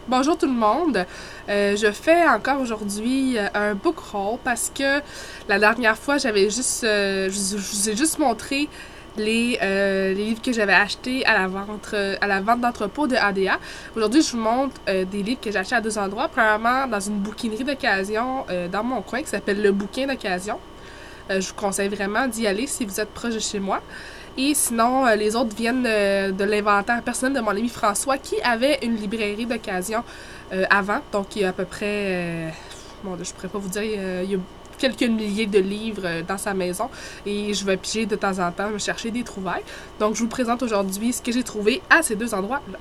Bonjour tout le monde. Je fais encore aujourd'hui un book haul parce que la dernière fois je vous ai juste montré les livres que j'avais achetés à la vente d'entrepôt de ADA. Aujourd'hui, je vous montre des livres que j'ai achetés à deux endroits. Premièrement, dans une bouquinerie d'occasion dans mon coin qui s'appelle Le Bouquin d'occasion. Je vous conseille vraiment d'y aller si vous êtes proche de chez moi. Et sinon, les autres viennent de l'inventaire personnel de mon ami François qui avait une librairie d'occasion avant. Donc, il y a à peu près, bon, je pourrais pas vous dire, il y a quelques milliers de livres dans sa maison. Et je vais piger de temps en temps, me chercher des trouvailles. Donc, je vous présente aujourd'hui ce que j'ai trouvé à ces deux endroits-là.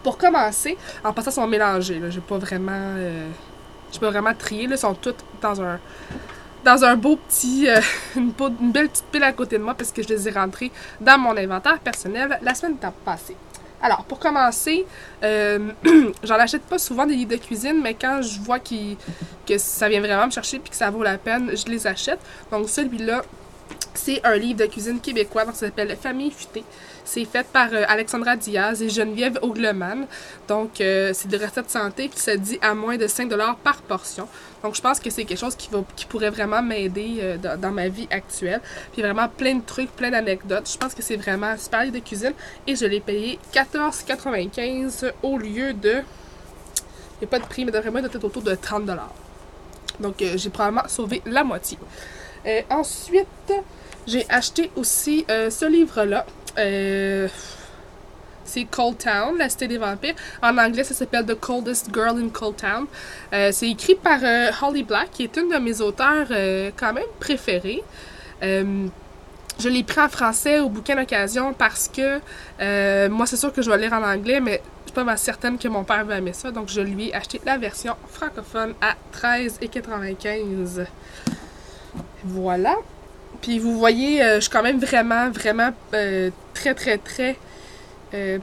Pour commencer, en passant, ils sont mélangés. J'ai pas vraiment... j'ai pas vraiment trié. Là, ils sont tous dans un beau petit, une belle petite pile à côté de moi parce que je les ai rentrés dans mon inventaire personnel la semaine passée. Alors, pour commencer, j'en achète pas souvent des livres de cuisine, mais quand je vois que ça vient vraiment me chercher et que ça vaut la peine, je les achète. Donc, celui-là, c'est un livre de cuisine québécois, donc ça s'appelle Famille futée. C'est fait par Alexandra Diaz et Geneviève Ogleman. Donc, c'est des recettes santé, puis ça dit à moins de 5 $ par portion. Donc, je pense que c'est quelque chose qui pourrait vraiment m'aider dans ma vie actuelle. Puis vraiment plein de trucs, plein d'anecdotes. Je pense que c'est vraiment un super livre de cuisine. Et je l'ai payé 14,95 au lieu de... Il n'y a pas de prix, mais d'après moi, il doit être autour de 30 $. Donc, j'ai probablement sauvé la moitié. Ensuite, j'ai acheté aussi ce livre-là. C'est Cold Town, la cité des vampires. En anglais, ça s'appelle The Coldest Girl in Cold Town. C'est écrit par Holly Black, qui est une de mes auteurs quand même préférées. Je l'ai pris en français au bouquin d'occasion parce que moi, c'est sûr que je vais lire en anglais, mais je suis pas certaine que mon père va aimer ça. Donc, je lui ai acheté la version francophone à 13,95 $. Voilà. Puis vous voyez, je suis quand même vraiment très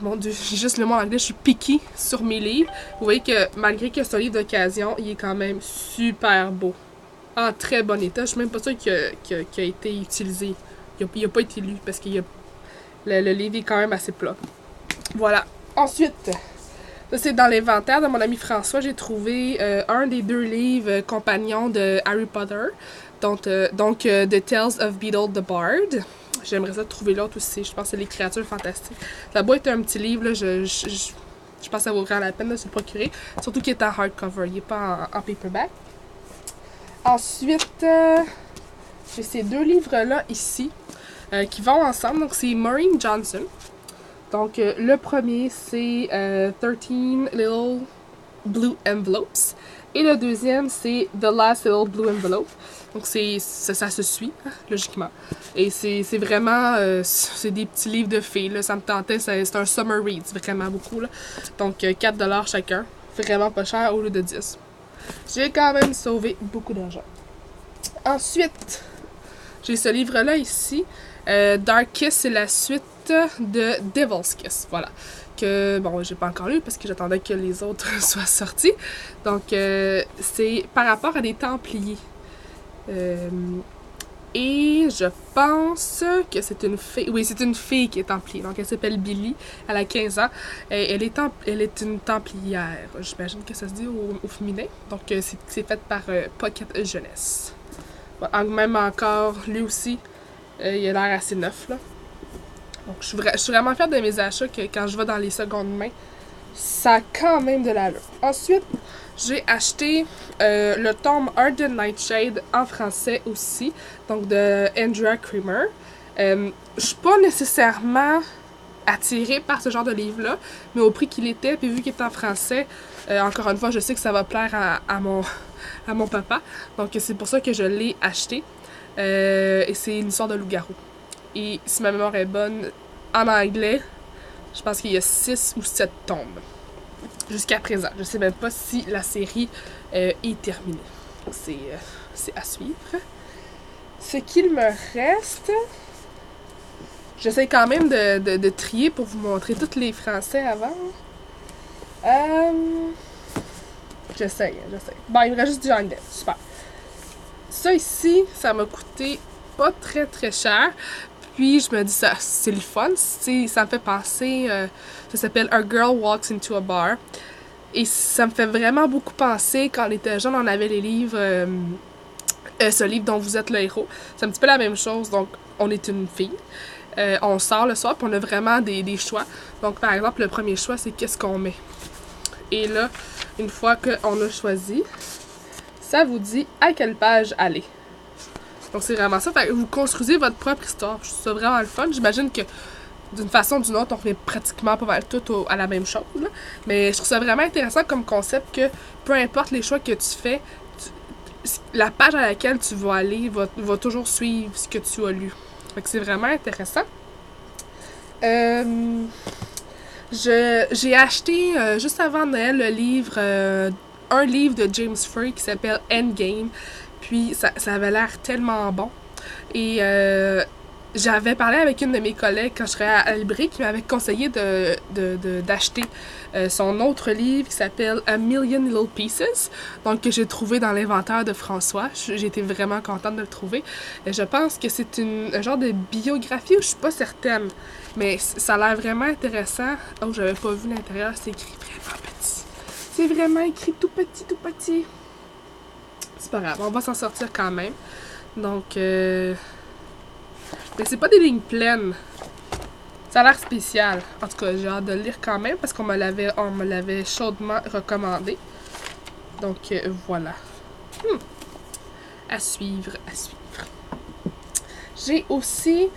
mon dieu, j'ai juste le mot en anglais, je suis picky sur mes livres. Vous voyez que malgré que c'est un livre d'occasion, il est quand même super beau. En très bon état. Je suis même pas sûre qu'il a été utilisé. Il a pas été lu parce que le livre est quand même assez plat. Voilà. Ensuite, ça c'est dans l'inventaire de mon ami François, j'ai trouvé un des deux livres compagnons de Harry Potter. Donc The Tales of Beedle the Bard. J'aimerais ça trouver l'autre aussi. Je pense que c'est Les Créatures Fantastiques. Ça doit être un petit livre, là, je pense que ça vaut vraiment la peine de se le procurer. Surtout qu'il est en hardcover, il n'est pas en paperback. Ensuite, j'ai ces deux livres-là ici qui vont ensemble. Donc, c'est Maureen Johnson. Donc, le premier, c'est 13 Little Blue Envelopes. Et le deuxième, c'est The Last Little Blue Envelope. Donc, ça se suit, hein, logiquement. Et c'est vraiment... c'est des petits livres de filles, là. Ça me tentait. C'est un summer read, vraiment beaucoup, là. Donc, 4 $ chacun. Vraiment pas cher au lieu de 10. J'ai quand même sauvé beaucoup d'argent. Ensuite, j'ai ce livre-là ici. Dark Kiss, c'est la suite de Devil's Kiss. Voilà. Que, bon, j'ai pas encore lu parce que j'attendais que les autres soient sortis. Donc, c'est par rapport à des Templiers. Et je pense que c'est une fille. Oui, c'est une fille qui est Templier. Donc, elle s'appelle Billy. Elle a 15 ans. Elle est une Templière. J'imagine que ça se dit au féminin. Donc, c'est fait par Pocket Jeunesse. Même encore, lui aussi, il a l'air assez neuf, là. Donc, je suis vraiment fière de mes achats que quand je vais dans les secondes mains, ça a quand même de l'allure. Ensuite, j'ai acheté le tome Ardent Nightshade en français aussi, donc de Andrea Creamer. Je suis pas nécessairement attirée par ce genre de livre-là, mais au prix qu'il était, puis vu qu'il est en français, encore une fois, je sais que ça va plaire à mon papa. Donc, c'est pour ça que je l'ai acheté. Et c'est une histoire de loup-garou. Et si ma mémoire est bonne, en anglais, je pense qu'il y a 6 ou 7 tomes. Jusqu'à présent. Je sais même pas si la série est terminée. C'est à suivre. Ce qu'il me reste... J'essaie quand même de trier pour vous montrer tous les français avant. J'essaie. Bon, il me reste juste du anglais. Super. Ça ici, ça m'a coûté pas très cher. Puis je me dis, ça c'est le fun. Ça me fait penser... ça s'appelle A Girl Walks into a Bar. Et ça me fait vraiment beaucoup penser, quand on était jeune, on avait les livres, ce livre dont vous êtes le héros. C'est un petit peu la même chose, donc on est une fille. On sort le soir, puis on a vraiment des choix. Donc, par exemple, le premier choix, c'est qu'est-ce qu'on met. Et là, une fois qu'on a choisi, ça vous dit à quelle page aller. Donc, c'est vraiment ça. Fait que vous construisez votre propre histoire. Je trouve ça vraiment le fun. J'imagine que d'une façon ou d'une autre, on fait pratiquement pas mal tout à la même chose. Là. Mais je trouve ça vraiment intéressant comme concept que peu importe les choix que tu fais, la page à laquelle tu vas aller va toujours suivre ce que tu as lu. Fait que c'est vraiment intéressant. J'ai acheté juste avant Noël le livre, un livre de James Frey qui s'appelle Endgame. Puis ça avait l'air tellement bon. Et j'avais parlé avec une de mes collègues quand je serais à la librairie qui m'avait conseillé d'acheter son autre livre qui s'appelle A Million Little Pieces, donc que j'ai trouvé dans l'inventaire de François. J'ai été vraiment contente de le trouver. Je pense que c'est un genre de biographie, où je suis pas certaine, mais ça a l'air vraiment intéressant. Oh, j'avais pas vu l'intérieur, c'est écrit vraiment petit. C'est vraiment écrit tout petit, tout petit. C'est pas grave, on va s'en sortir quand même. Donc, mais c'est pas des lignes pleines. Ça a l'air spécial. En tout cas, j'ai hâte de le lire quand même parce qu'on me l'avait chaudement recommandé. Donc, voilà. À suivre, à suivre. J'ai aussi...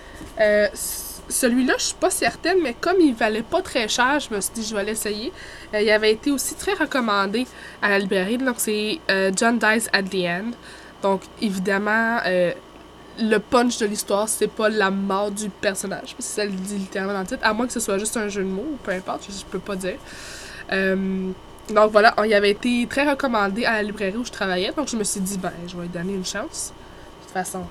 celui-là, je suis pas certaine, mais comme il valait pas très cher, je me suis dit je vais l'essayer. Il avait été aussi très recommandé à la librairie. Donc, c'est John Dies at the End. Donc, évidemment... le punch de l'histoire, c'est pas la mort du personnage, parce que ça le dit littéralement dans le titre, à moins que ce soit juste un jeu de mots, peu importe, je peux pas dire. Donc voilà, il avait été très recommandé à la librairie où je travaillais, donc je me suis dit, ben, je vais lui donner une chance. De toute façon,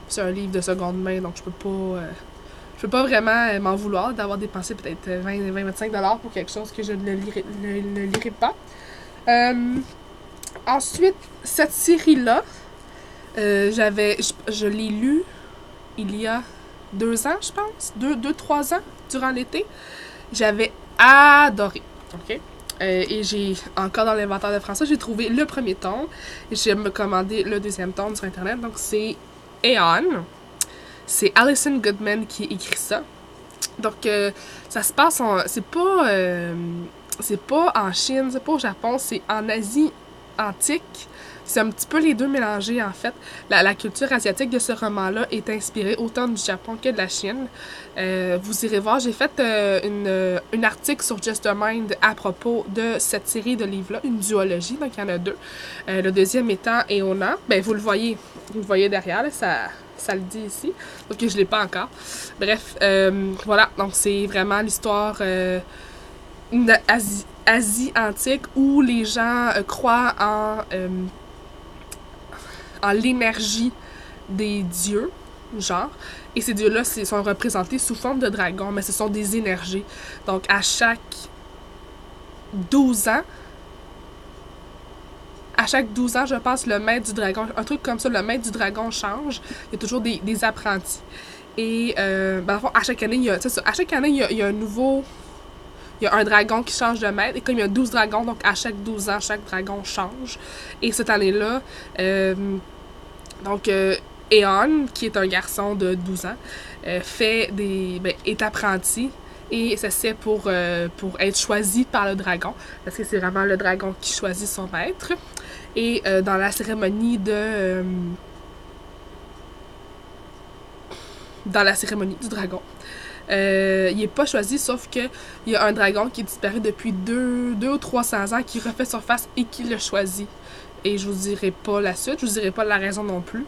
c'est un livre de seconde main, donc je peux pas vraiment m'en vouloir d'avoir dépensé peut-être 20-25$ pour quelque chose que je ne lirai pas. Ensuite, cette série-là, je l'ai lu il y a 2 ans, je pense. 3 ans, durant l'été. J'avais adoré. OK? Et j'ai, encore dans l'inventaire de François, j'ai trouvé le premier tome. Et j'ai me commandé le deuxième tome sur Internet. Donc, c'est Aeon. C'est Alison Goodman qui écrit ça. Donc, ça se passe c'est pas en Chine, c'est pas au Japon, c'est en Asie antique. C'est un petit peu les deux mélangés, en fait. La culture asiatique de ce roman-là est inspirée autant du Japon que de la Chine. Vous irez voir, j'ai fait un article sur Just a Mind à propos de cette série de livres-là, une duologie, donc il y en a 2. Le deuxième étant Eona. Ben, vous le voyez derrière, là, ça le dit ici. Donc, je l'ai pas encore. Bref, voilà, donc c'est vraiment l'histoire... Asie antique où les gens croient en l'énergie des dieux, genre. Et ces dieux-là sont représentés sous forme de dragons, mais ce sont des énergies. Donc, à chaque 12 ans, je pense, le maître du dragon, un truc comme ça, le maître du dragon change. Il y a toujours des apprentis. Et, ben, à chaque année, il y a un nouveau... Il y a un dragon qui change de maître. Et comme il y a 12 dragons, donc à chaque 12 ans, chaque dragon change. Et cette année-là, Eon, qui est un garçon de 12 ans, est apprenti. Et ça c'est pour être choisi par le dragon. Parce que c'est vraiment le dragon qui choisit son maître. Et dans la cérémonie du dragon, il n'est pas choisi, sauf que il y a un dragon qui est disparu depuis 200 ou 300 ans qui refait surface et qui le choisit. Et je vous dirai pas la suite, je vous dirai pas la raison non plus.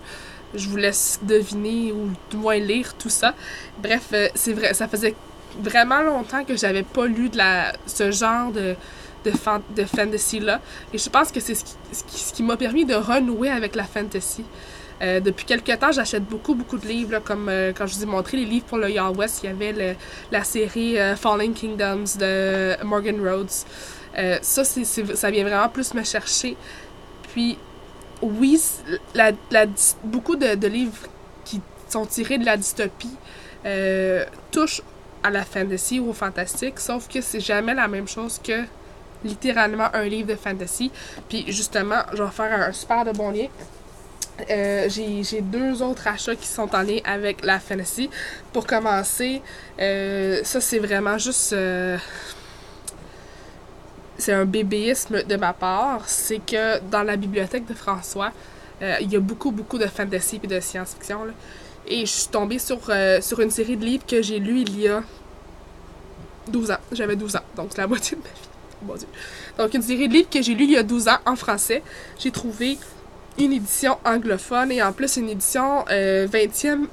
Je vous laisse deviner ou du moins lire tout ça. Bref, c'est vrai, ça faisait vraiment longtemps que j'avais pas lu ce genre de fantasy-là. Et je pense que c'est ce qui m'a permis de renouer avec la fantasy. Depuis quelques temps, j'achète beaucoup de livres, là, comme quand je vous ai montré les livres pour le Yard West, il y avait la série Falling Kingdoms de Morgan Rhodes. Ça vient vraiment plus me chercher. Puis, oui, beaucoup de livres qui sont tirés de la dystopie touchent à la fantasy ou au fantastique, sauf que c'est jamais la même chose que littéralement un livre de fantasy. Puis justement, je vais faire un super de bon lien. J'ai 2 autres achats qui sont en lien avec la fantasy. Pour commencer, ça c'est vraiment juste... c'est un bébéisme de ma part. C'est que dans la bibliothèque de François, il y a beaucoup de fantasy et de science-fiction. Là. Et je suis tombée sur une série de livres que j'ai lus il y a 12 ans. J'avais 12 ans, donc c'est la moitié de ma vie. Oh mon Dieu. Donc une série de livres que j'ai lus il y a 12 ans en français. J'ai trouvé une édition anglophone et en plus une édition 20e...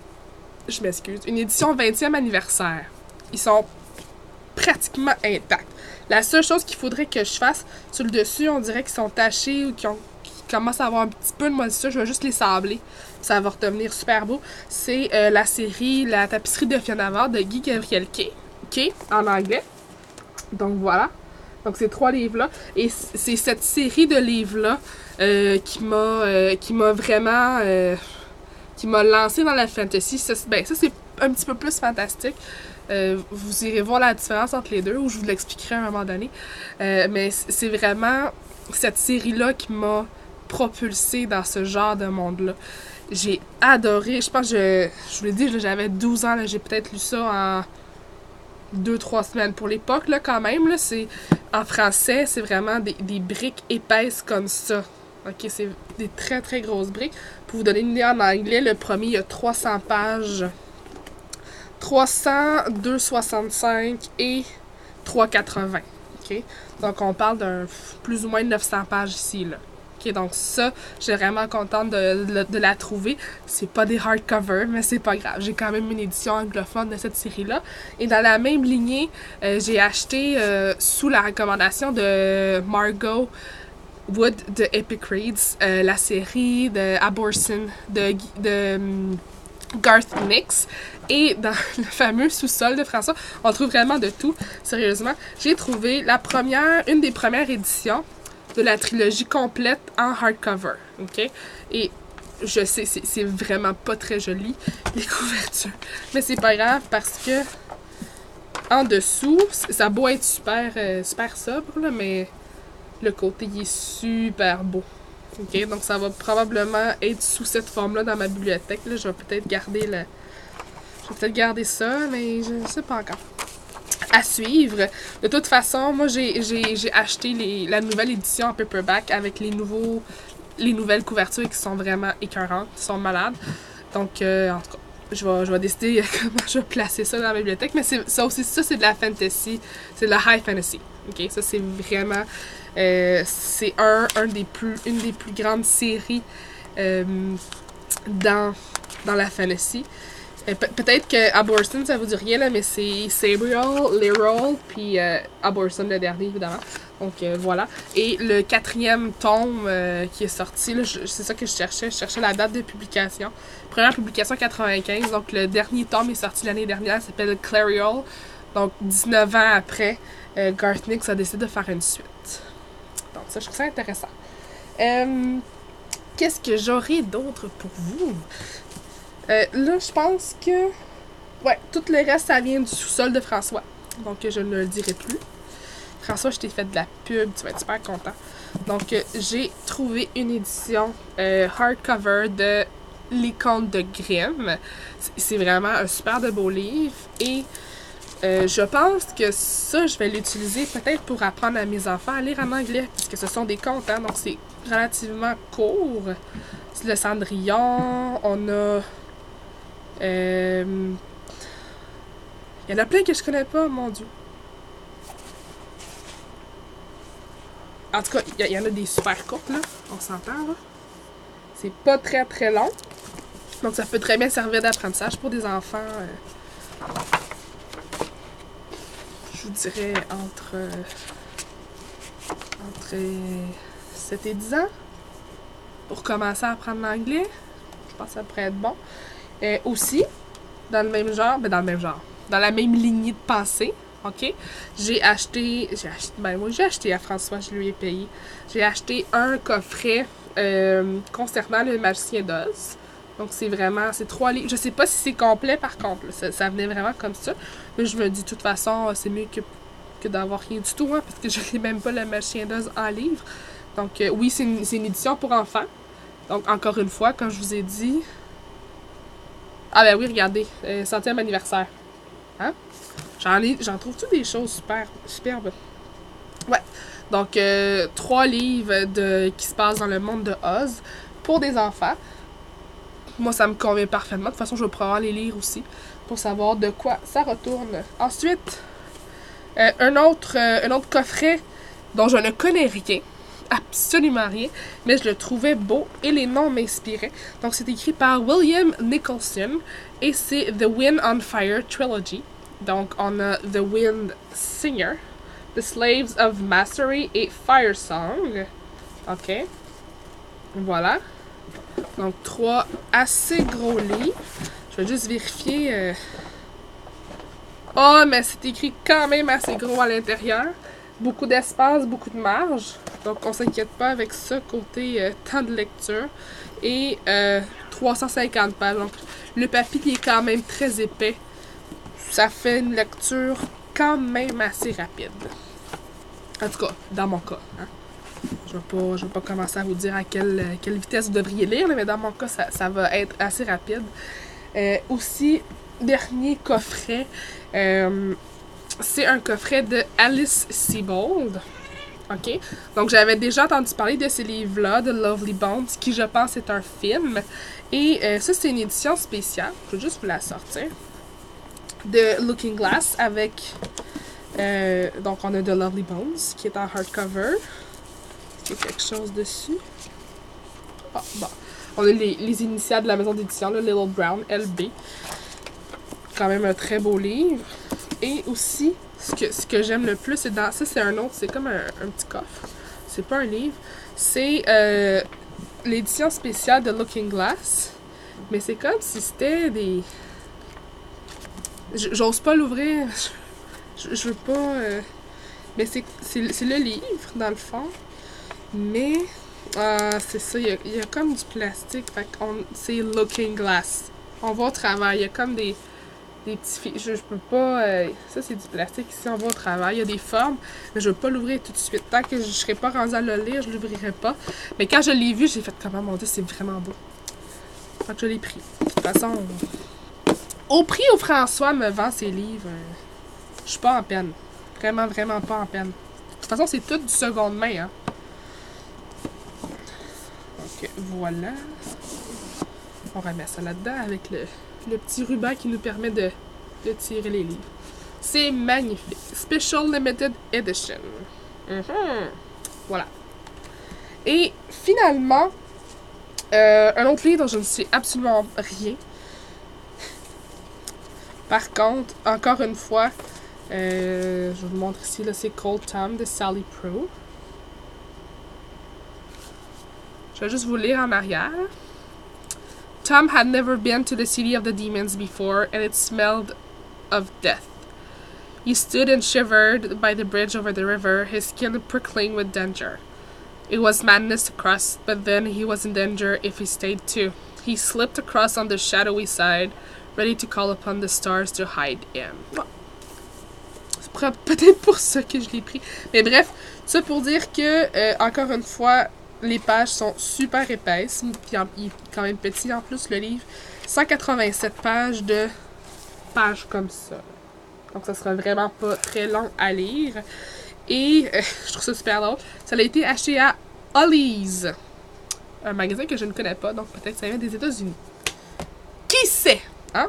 Je m'excuse. Une édition 20e anniversaire. Ils sont pratiquement intacts. La seule chose qu'il faudrait que je fasse, sur le dessus, on dirait qu'ils sont tachés ou qu'ils commencent à avoir un petit peu de moisissure. Je vais juste les sabler. Ça va redevenir super beau. C'est la série La tapisserie de Fionnavant de Guy Gabriel Kay, en anglais. Donc voilà. Donc ces 3 livres-là. Et c'est cette série de livres-là qui m'a vraiment... qui m'a lancé dans la fantasy. Ça c'est un petit peu plus fantastique. Vous irez voir la différence entre les deux, ou je vous l'expliquerai à un moment donné. Mais c'est vraiment cette série-là qui m'a propulsée dans ce genre de monde-là. J'ai adoré. Je pense que je vous l'ai dit, j'avais 12 ans. J'ai peut-être lu ça en 2-3 semaines. Pour l'époque, là, quand même, là, en français, c'est vraiment des briques épaisses comme ça. Ok, c'est des très grosses briques. Pour vous donner une idée en anglais, le premier, il y a 300 pages. 300, 265 et 380. Ok? Donc, on parle d'un plus ou moins 900 pages ici, là. Ok, donc ça, je suis vraiment contente de la trouver. C'est pas des hardcovers, mais c'est pas grave. J'ai quand même une édition anglophone de cette série-là. Et dans la même lignée, j'ai acheté, sous la recommandation de Margot Wood de Epic Reads, la série de Abortion de Garth Nix. Et dans le fameux sous-sol de François, on trouve vraiment de tout. Sérieusement, j'ai trouvé une des premières éditions de la trilogie complète en hardcover. Ok? Et je sais, c'est vraiment pas très joli, les couvertures. Mais c'est pas grave parce que en dessous, ça a beau être super sobre, là, mais le côté il est super beau. Ok? Donc ça va probablement être sous cette forme-là dans ma bibliothèque. Là. Je vais peut-être garder ça, mais je ne sais pas encore. À suivre. De toute façon, moi, j'ai acheté la nouvelle édition en paperback avec les nouvelles couvertures qui sont vraiment écœurantes, qui sont malades. Donc, en tout cas, je vais décider comment je vais placer ça dans la bibliothèque. Mais ça, c'est de la fantasy. C'est de la high fantasy. OK? Ça, c'est vraiment... c'est une des plus grandes séries dans la fantasy. Peut-être que Abortion, ça vous dit rien, là, mais c'est Sabriel, Leroy, puis Abortion, le dernier, évidemment. Donc, voilà. Et le 4e tome qui est sorti, là, c'est ça que je cherchais. Je cherchais la date de publication. Première publication 95, donc le dernier tome est sorti l'année dernière, il s'appelle Clariol. Donc, 19 ans après, Garth Nix a décidé de faire une suite. Donc, ça, je trouve ça intéressant. Qu'est-ce que j'aurais d'autre pour vous? Là, je pense que... Ouais, tout le reste, ça vient du sous-sol de François. Donc, je ne le dirai plus. François, je t'ai fait de la pub, tu vas être super content. Donc, j'ai trouvé une édition hardcover de Les Contes de Grimm. C'est vraiment un super de beau livre. Et je pense que ça, je vais l'utiliser peut-être pour apprendre à mes enfants à lire en anglais. Puisque ce sont des contes, hein, donc c'est relativement court. C'est le Cendrillon, on a... il y en a plein que je connais pas, mon Dieu. En tout cas, il y en a des super courtes, là. On s'entend, là. C'est pas très long. Donc, ça peut très bien servir d'apprentissage pour des enfants. Je vous dirais entre 7 et 10 ans. Pour commencer à apprendre l'anglais. Je pense que ça pourrait être bon. Aussi, dans la même lignée de pensée, ok? J'ai acheté à François, je lui ai payé. J'ai acheté un coffret concernant le Magicien d'Oz. Donc, c'est 3 livres. Je sais pas si c'est complet, par contre. Ça venait vraiment comme ça. Mais je me dis, de toute façon, c'est mieux que que d'avoir rien du tout, hein, parce que je n'ai même pas le Machin d'Oz en livre. Donc, oui, c'est une édition pour enfants. Donc, encore une fois, comme je vous ai dit... Ah ben oui, regardez, 100e anniversaire. Hein? J'en trouve toutes des choses superbes. Ouais. Donc, 3 livres qui se passent dans le monde de Oz pour des enfants. Moi, ça me convient parfaitement. De toute façon, je vais probablement les lire aussi pour savoir de quoi ça retourne. Ensuite, un autre coffret dont je ne connais rien. Absolument rien, mais je le trouvais beau et les noms m'inspiraient. Donc, c'est écrit par William Nicholson et c'est The Wind on Fire Trilogy. Donc, on a The Wind Singer, The Slaves of Mastery et Fire Song. OK. Voilà. Donc, 3 assez gros livres. Je vais juste vérifier. Oh, mais c'est écrit quand même assez gros à l'intérieur. Beaucoup d'espace, beaucoup de marge. Donc, on s'inquiète pas avec ça côté temps de lecture. Et 350 pages. Donc, le papier est quand même très épais. Ça fait une lecture quand même assez rapide. En tout cas, dans mon cas. Hein. Je vais pas commencer à vous dire à quelle vitesse vous devriez lire, mais dans mon cas, ça va être assez rapide. Aussi, dernier coffret. C'est un coffret de Alice Sebold. OK? Donc, j'avais déjà entendu parler de ces livres-là, de Lovely Bones, qui, je pense, est un film. Et ça, c'est une édition spéciale. Je vais juste vous la sortir. De Looking Glass avec... donc, on a The Lovely Bones, qui est en hardcover. Est-ce qu'il y a quelque chose dessus? Ah, bon. On a les initiales de la maison d'édition, le Little Brown, LB. Quand même un très beau livre. Et aussi, ce que j'aime le plus, c'est dans... Ça, c'est un autre, c'est comme un petit coffre. C'est pas un livre. C'est l'édition spéciale de Looking Glass. Mais c'est comme si c'était des... J'ose pas l'ouvrir. Je veux pas... Mais c'est le livre, dans le fond. Mais... c'est ça, il y a comme du plastique. Fait c'est Looking Glass. On va au travers. Il y a comme des petits... Je peux pas... ça, c'est du plastique. Ici, on va au travail. Il y a des formes, mais je veux pas l'ouvrir tout de suite. Tant que je serai pas rendue à le lire, je l'ouvrirai pas. Mais quand je l'ai vu, j'ai fait comment, mon Dieu, c'est vraiment beau. Fait que je l'ai pris. De toute façon, au prix où François me vend ses livres, je suis pas en peine. Vraiment, vraiment pas en peine. De toute façon, c'est tout du seconde main, hein. Donc, voilà. On remet ça là-dedans avec le petit ruban qui nous permet de tirer les livres. C'est magnifique. Special Limited Edition. Voilà. Et finalement, un autre livre dont je ne sais absolument rien. Par contre, encore une fois, je vous le montre ici, là, c'est Cold Tom de Sally Prue. Je vais juste vous lire en arrière. Tom had never been to the city of the demons before, and it smelled of death. He stood and shivered by the bridge over the river, his skin prickling with danger. It was madness to cross, but then he was in danger if he stayed too. He slipped across on the shadowy side, ready to call upon the stars to hide him. Bon. C'est peut-être pour ça que je l'ai pris. Mais bref, ça pour dire que, encore une fois, les pages sont super épaisses. Puis il est quand même petit en plus, le livre. 187 pages de pages comme ça. Donc, ça sera vraiment pas très long à lire. Et je trouve ça super drôle. Ça a été acheté à Ollie's. Un magasin que je ne connais pas. Donc, peut-être ça vient des États-Unis. Qui sait? Hein?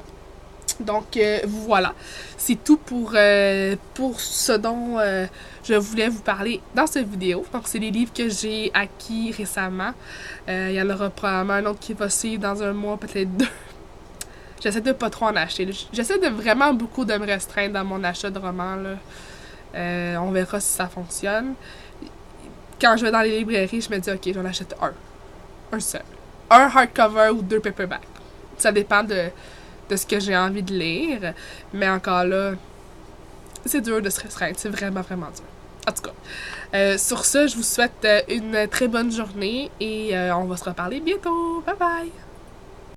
Donc, voilà. C'est tout pour ce dont je voulais vous parler dans cette vidéo. Donc, c'est des livres que j'ai acquis récemment. Il y en aura probablement un autre qui va suivre dans un mois, peut-être 2. J'essaie de pas trop en acheter. J'essaie de vraiment beaucoup de me restreindre dans mon achat de romans, là. On verra si ça fonctionne. Quand je vais dans les librairies, je me dis, OK, j'en achète un. Un seul. Un hardcover ou 2 paperbacks. Ça dépend de ce que j'ai envie de lire. Mais encore là, c'est dur de se restreindre. C'est vraiment, vraiment dur. En tout cas, sur ce, je vous souhaite une très bonne journée et on va se reparler bientôt. Bye bye!